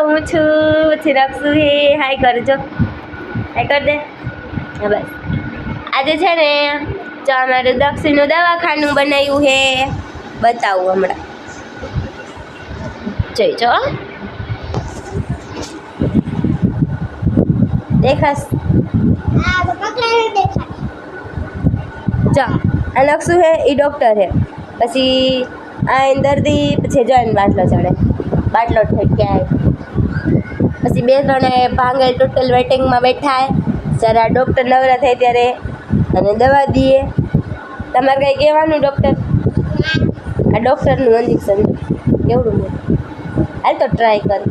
હું છું પછી રક્ષુ હે હાય કરજો હાય કર દે હા બસ આજે છે ને જો અમારું દક્ષિણનું દવાખાનું બનાવ્યું હે બતાવું હમણાં જોઈજો દેખાશ જો આ લક્ષુ હે એ ડૉક્ટર હે પછી આ દર્દી પછી જોઈને બાટલો ચડે બાટલો ઠેક્યા પછી 2-3 ભાંગે ટોટલ વેટિંગમાં બેઠા જ્યારે આ ડૉક્ટર નવરા થાય ત્યારે અને દવા દઈએ તમારે કંઈ કહેવાનું ડૉક્ટર આ ડૉક્ટરનું ઇન્જેક્શન કેવડું હાલ તો ટ્રાય કર